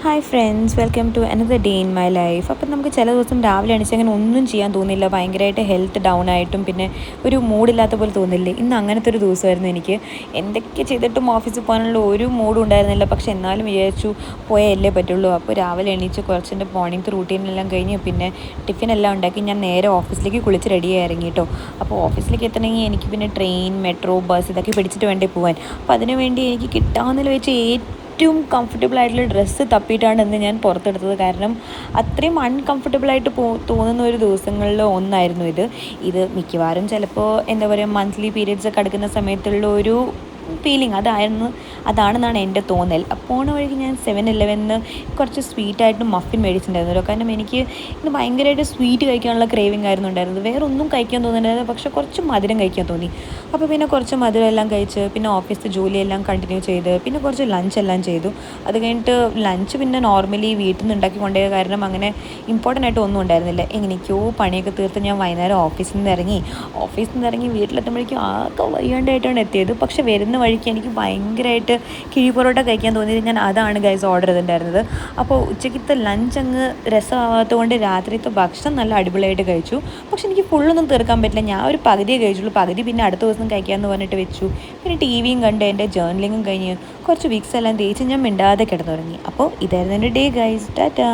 Hi friends, welcome to another day in my life. അപ്പം നമുക്ക് ചില ദിവസം രാവിലെ എണീച്ച് അങ്ങനെ ഒന്നും ചെയ്യാൻ തോന്നില്ല, ഭയങ്കരമായിട്ട് ഹെൽത്ത് ഡൗൺ ആയിട്ടും പിന്നെ ഒരു മൂഡില്ലാത്ത പോലെ തോന്നില്ലേ. ഇന്ന് അങ്ങനത്തെ ഒരു ദിവസമായിരുന്നു എനിക്ക്. എന്തൊക്കെ ചെയ്തിട്ടും ഓഫീസിൽ പോകാനുള്ള ഒരു മൂഡും ഉണ്ടായിരുന്നില്ല. പക്ഷെ എന്നാലും വിചാരിച്ചു പോയല്ലേ പറ്റുള്ളൂ. അപ്പോൾ രാവിലെ എണീച്ച് കുറച്ചെൻ്റെ മോർണിംഗ് റൂട്ടീനെല്ലാം കഴിഞ്ഞ് പിന്നെ ടിഫിനെല്ലാം ഉണ്ടാക്കി ഞാൻ നേരെ ഓഫീസിലേക്ക് കുളിച്ച് റെഡിയായി ഇറങ്ങി കേട്ടോ. അപ്പോൾ ഓഫീസിലേക്ക് എത്തണമെങ്കിൽ എനിക്ക് പിന്നെ ട്രെയിൻ, മെട്രോ, ബസ് ഇതൊക്കെ പിടിച്ചിട്ട് വേണ്ടേ പോകാൻ. അപ്പോൾ അതിനുവേണ്ടി എനിക്ക് കിട്ടാവുന്നതിൽ വെച്ച് ഏറ്റവും കംഫർട്ടബിൾ ആയിട്ടുള്ള ഡ്രസ്സ് തപ്പിയിട്ടാണ് ഇന്ന് ഞാൻ പുറത്തെടുത്തത്. കാരണം അത്രയും അൺകംഫർട്ടബിളായിട്ട് തോന്നുന്ന ഒരു ദിവസങ്ങളിൽ ഒന്നായിരുന്നു ഇത് മിക്കവാറും ചിലപ്പോൾ എന്താ പറയുക, മന്ത്ലി പീരീഡ്സ് ഒക്കെ എടുക്കുന്ന സമയത്തുള്ള ഒരു ഫീലിംഗ് അതാണെന്നാണ് എൻ്റെ തോന്നൽ. പോണ വഴിക്ക് ഞാൻ 7-Eleven കുറച്ച് സ്വീറ്റായിട്ട് മഫിൻ മേടിച്ചിട്ടുണ്ടായിരുന്നല്ലോ. കാരണം എനിക്ക് ഇന്ന് ഭയങ്കരമായിട്ട് സ്വീറ്റ് കഴിക്കാനുള്ള ക്രേവിംഗ് ആയിരുന്നു ഉണ്ടായിരുന്നത്. വേറെ ഒന്നും കഴിക്കാൻ തോന്നുന്നുണ്ടായിരുന്നു, പക്ഷേ കുറച്ച് മധുരം കഴിക്കാൻ തോന്നി. അപ്പോൾ പിന്നെ കുറച്ച് മധുരം എല്ലാം കഴിച്ച് പിന്നെ ഓഫീസിൽ ജോലിയെല്ലാം കണ്ടിന്യൂ ചെയ്ത് പിന്നെ കുറച്ച് ലഞ്ചെല്ലാം ചെയ്തു. അത് കഴിഞ്ഞിട്ട് ലഞ്ച് പിന്നെ നോർമലി വീട്ടിൽ നിന്ന് ഉണ്ടാക്കി കൊണ്ടുപോയ കാരണം അങ്ങനെ ഇമ്പോർട്ടൻ്റ് ആയിട്ട് ഒന്നും ഉണ്ടായിരുന്നില്ല. എങ്ങനെയൊക്കെയോ പണിയൊക്കെ തീർത്ത് ഞാൻ വൈകുന്നേരം ഓഫീസിൽ നിന്ന് ഇറങ്ങി വീട്ടിലെത്തുമ്പോഴേക്കും ആകെ വയ്യാണ്ടായിട്ടാണ് എത്തിയത്. പക്ഷേ വരുന്ന വഴിക്ക് എനിക്ക് ഭയങ്കരമായിട്ട് കിഴി പൊറോട്ട കഴിക്കാൻ തോന്നിയത്. ഞാൻ അതാണ് ഗൈസ് ഓർഡർ ചെയ്തിട്ടുണ്ടായിരുന്നത്. അപ്പോൾ ഉച്ചയ്ക്കത്തെ ലഞ്ച് അങ്ങ് രസമാകാത്തത് കൊണ്ട് രാത്രിയത്തെ ഭക്ഷണം നല്ല അടിപൊളിയായിട്ട് കഴിച്ചു. പക്ഷെ എനിക്ക് ഫുള്ളൊന്നും തീർക്കാൻ പറ്റില്ല. ഞാൻ ഒരു പകുതിയേ കഴിച്ചുള്ളൂ. പകുതി പിന്നെ അടുത്ത ദിവസം കഴിക്കാമെന്ന് പറഞ്ഞിട്ട് വെച്ചു. പിന്നെ ടി വിയും കണ്ട് എൻ്റെ ജേർണലിങ്ങും കഴിഞ്ഞ് കുറച്ച് വിക്സ് എല്ലാം തേച്ച് ഞാൻ മിണ്ടാതെ കിടന്നുറങ്ങി. അപ്പോൾ ഇതായിരുന്നു എൻ്റെ ഡേ ഗൈസ്. ടാറ്റാ.